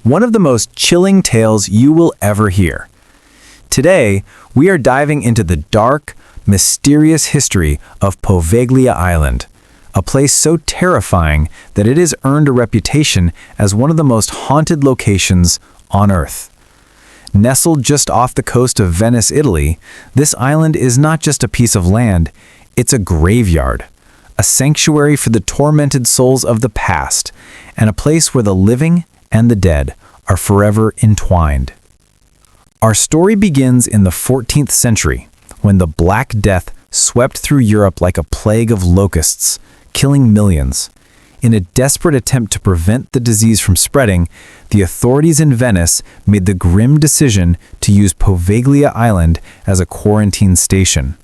one of the most chilling tales you will ever hear. Today, we are diving into the dark, mysterious history of Poveglia Island, a place so terrifying that it has earned a reputation as one of the most haunted locations on Earth. Nestled just off the coast of Venice, Italy, this island is not just a piece of land, it's a graveyard, a sanctuary for the tormented souls of the past, and a place where the living and the dead are forever entwined. Our story begins in the 14th century, when the Black Death swept through Europe like a plague of locusts, killing millions. In a desperate attempt to prevent the disease from spreading, the authorities in Venice made the grim decision to use Poveglia Island as a quarantine station.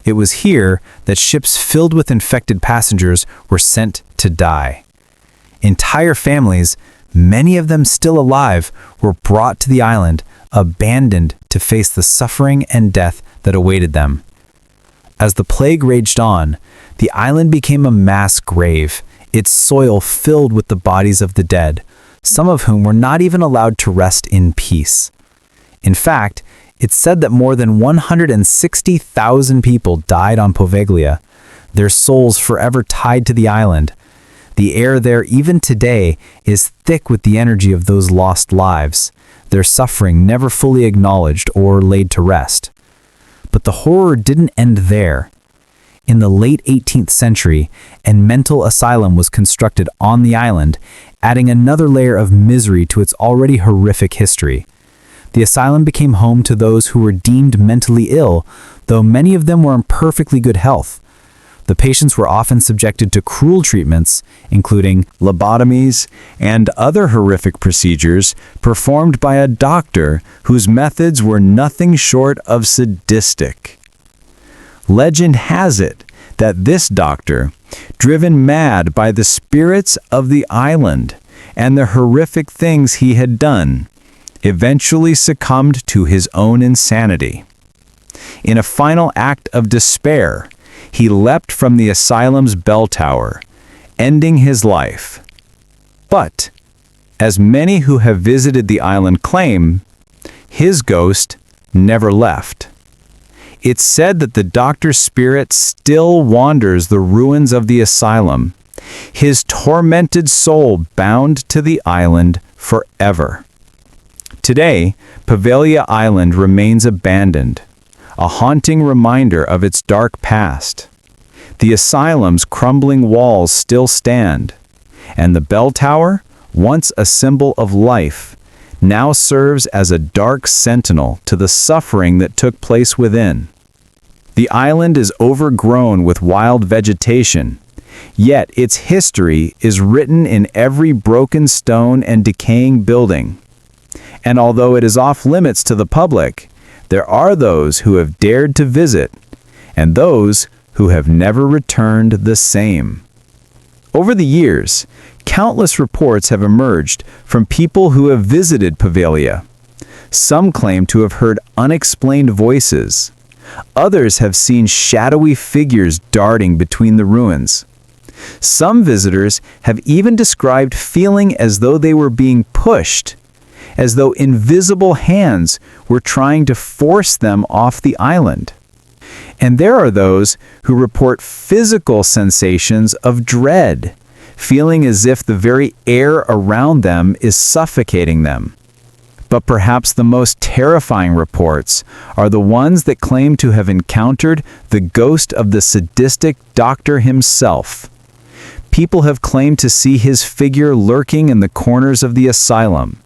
It was here that ships filled with infected passengers were sent to die. Entire families, many of them still alive, were brought to the island, abandoned to face the suffering and death that awaited them. As the plague raged on, the island became a mass grave, its soil filled with the bodies of the dead, some of whom were not even allowed to rest in peace. In fact, it's said that more than 160,000 people died on Poveglia, their souls forever tied to the island. The air there even today is thick with the energy of those lost lives, their suffering never fully acknowledged or laid to rest. But the horror didn't end there. In the late 18th century, a mental asylum was constructed on the island, adding another layer of misery to its already horrific history. The asylum became home to those who were deemed mentally ill, though many of them were in perfectly good health. The patients were often subjected to cruel treatments, including lobotomies and other horrific procedures performed by a doctor whose methods were nothing short of sadistic. Legend has it that this doctor, driven mad by the spirits of the island and the horrific things he had done, eventually succumbed to his own insanity. In a final act of despair, he leapt from the asylum's bell tower, ending his life. But, as many who have visited the island claim, his ghost never left. It's said that the doctor's spirit still wanders the ruins of the asylum, his tormented soul bound to the island forever. Today, Poveglia Island remains abandoned, a haunting reminder of its dark past. The asylum's crumbling walls still stand, and the bell tower, once a symbol of life, now serves as a dark sentinel to the suffering that took place within. The island is overgrown with wild vegetation, yet its history is written in every broken stone and decaying building. And although it is off limits to the public, there are those who have dared to visit, and those who have never returned the same. Over the years, countless reports have emerged from people who have visited Poveglia. Some claim to have heard unexplained voices. Others have seen shadowy figures darting between the ruins. Some visitors have even described feeling as though they were being pushed, as though invisible hands were trying to force them off the island. And there are those who report physical sensations of dread, feeling as if the very air around them is suffocating them. But perhaps the most terrifying reports are the ones that claim to have encountered the ghost of the sadistic doctor himself. People have claimed to see his figure lurking in the corners of the asylum,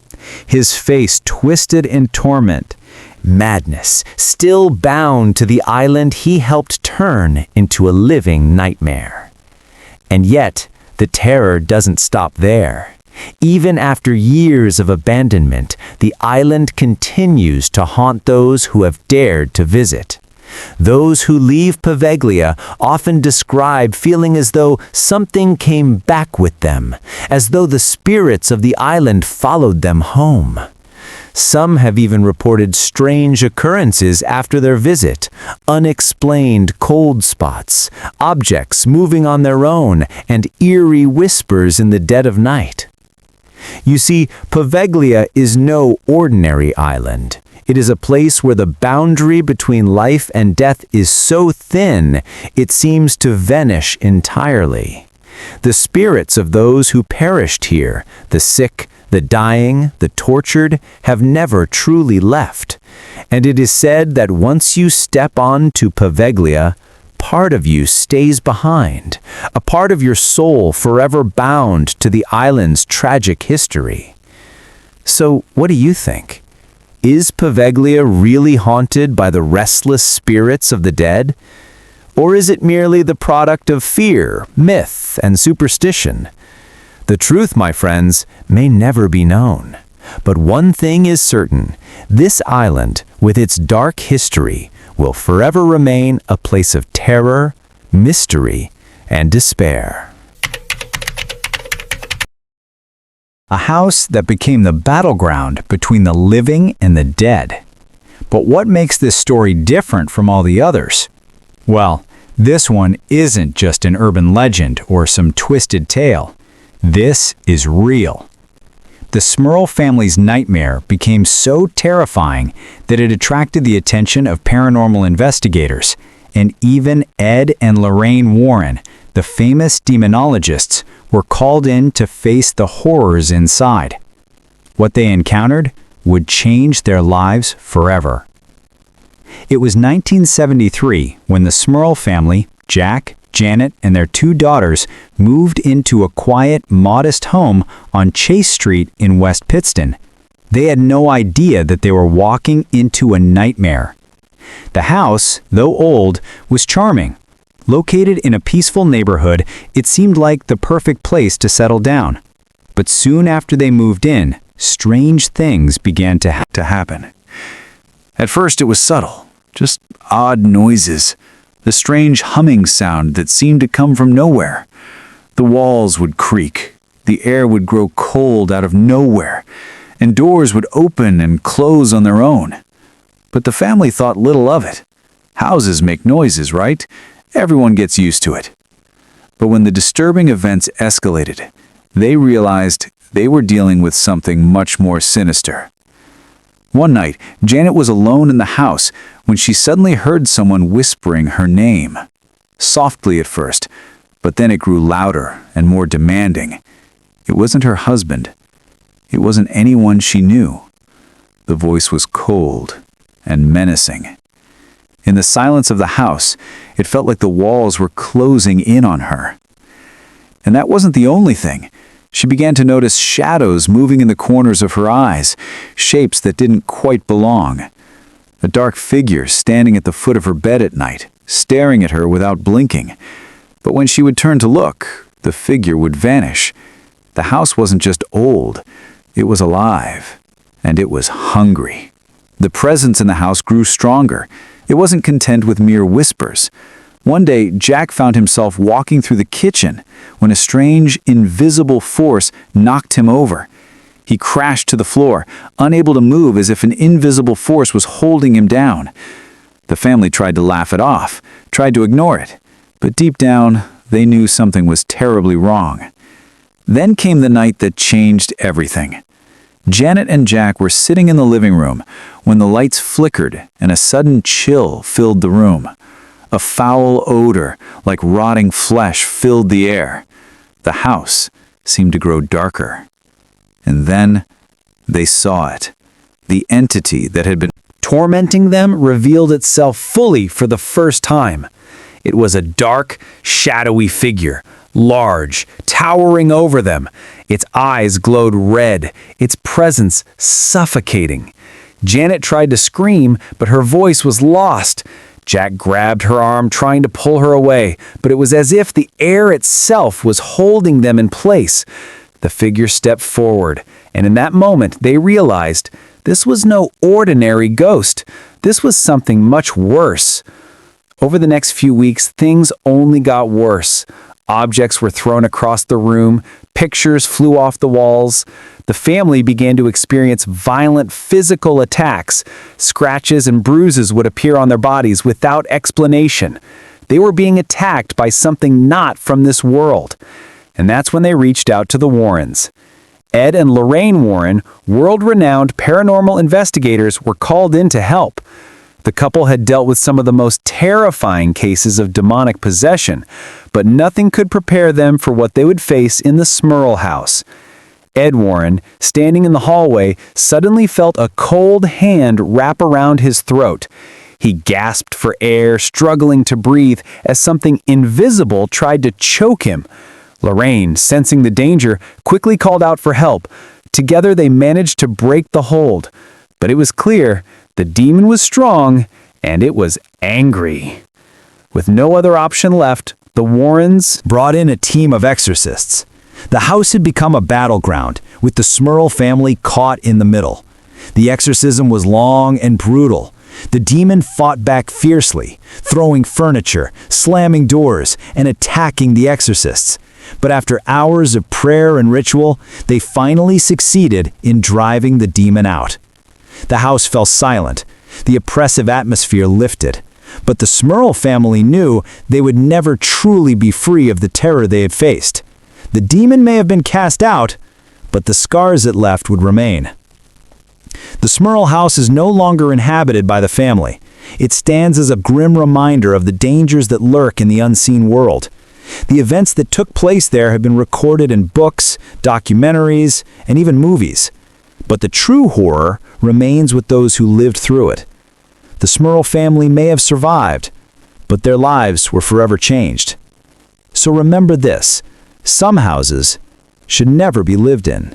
his face twisted in torment, madness, still bound to the island he helped turn into a living nightmare. And yet, the terror doesn't stop there. Even after years of abandonment, the island continues to haunt those who have dared to visit. Those who leave Poveglia often describe feeling as though something came back with them, as though the spirits of the island followed them home. Some have even reported strange occurrences after their visit, unexplained cold spots, objects moving on their own, and eerie whispers in the dead of night. You see, Poveglia is no ordinary island. It is a place where the boundary between life and death is so thin, it seems to vanish entirely. The spirits of those who perished here, the sick, the dying, the tortured, have never truly left. And it is said that once you step on to Poveglia, part of you stays behind, a part of your soul forever bound to the island's tragic history. So, what do you think? Is Poveglia really haunted by the restless spirits of the dead? Or is it merely the product of fear, myth, and superstition? The truth, my friends, may never be known. But one thing is certain: this island, with its dark history, will forever remain a place of terror, mystery, and despair. A house that became the battleground between the living and the dead. But what makes this story different from all the others? Well, this one isn't just an urban legend or some twisted tale. This is real. The Smurl family's nightmare became so terrifying that it attracted the attention of paranormal investigators, and even Ed and Lorraine Warren, the famous demonologists, were called in to face the horrors inside. What they encountered would change their lives forever. It was 1973 when the Smurl family, Jack, Janet, and their 2 daughters moved into a quiet, modest home on Chase Street in West Pittston. They had no idea that they were walking into a nightmare. The house, though old, was charming. Located in a peaceful neighborhood, it seemed like the perfect place to settle down. But soon after they moved in, strange things began to happen. At first it was subtle, just odd noises, the strange humming sound that seemed to come from nowhere. The walls would creak, the air would grow cold out of nowhere, and doors would open and close on their own. But the family thought little of it. Houses make noises, right? Everyone gets used to it. But when the disturbing events escalated, they realized they were dealing with something much more sinister. One night, Janet was alone in the house when she suddenly heard someone whispering her name. Softly at first, but then it grew louder and more demanding. It wasn't her husband. It wasn't anyone she knew. The voice was cold and menacing. In the silence of the house, it felt like the walls were closing in on her. And that wasn't the only thing. She began to notice shadows moving in the corners of her eyes, shapes that didn't quite belong. A dark figure standing at the foot of her bed at night, staring at her without blinking. But when she would turn to look, the figure would vanish. The house wasn't just old, it was alive, and it was hungry. The presence in the house grew stronger. It wasn't content with mere whispers. One day, Jack found himself walking through the kitchen when a strange, invisible force knocked him over. He crashed to the floor, unable to move as if an invisible force was holding him down. The family tried to laugh it off, tried to ignore it, but deep down, they knew something was terribly wrong. Then came the night that changed everything. Janet and Jack were sitting in the living room when the lights flickered and a sudden chill filled the room. A foul odor, like rotting flesh, filled the air. The house seemed to grow darker. And then they saw it. The entity that had been tormenting them revealed itself fully for the first time. It was a dark, shadowy figure, large, towering over them. Its eyes glowed red, its presence suffocating. Janet tried to scream, but her voice was lost. Jack grabbed her arm, trying to pull her away, but it was as if the air itself was holding them in place. The figure stepped forward, and in that moment they realized this was no ordinary ghost. This was something much worse. Over the next few weeks, things only got worse. Objects were thrown across the room, pictures flew off the walls. The family began to experience violent physical attacks. Scratches and bruises would appear on their bodies without explanation. They were being attacked by something not from this world. And that's when they reached out to the Warrens. Ed and Lorraine Warren, world-renowned paranormal investigators, were called in to help. The couple had dealt with some of the most terrifying cases of demonic possession, but nothing could prepare them for what they would face in the Smurl house. Ed Warren, standing in the hallway, suddenly felt a cold hand wrap around his throat. He gasped for air, struggling to breathe, as something invisible tried to choke him. Lorraine, sensing the danger, quickly called out for help. Together they managed to break the hold. But it was clear the demon was strong, and it was angry. With no other option left, the Warrens brought in a team of exorcists. The house had become a battleground, with the Smurl family caught in the middle. The exorcism was long and brutal. The demon fought back fiercely, throwing furniture, slamming doors, and attacking the exorcists. But after hours of prayer and ritual, they finally succeeded in driving the demon out. The house fell silent. The oppressive atmosphere lifted. But the Smurl family knew they would never truly be free of the terror they had faced. The demon may have been cast out, but the scars it left would remain. The Smurl house is no longer inhabited by the family. It stands as a grim reminder of the dangers that lurk in the unseen world. The events that took place there have been recorded in books, documentaries, and even movies. But the true horror remains with those who lived through it. The Smurl family may have survived, but their lives were forever changed. So remember this: some houses should never be lived in.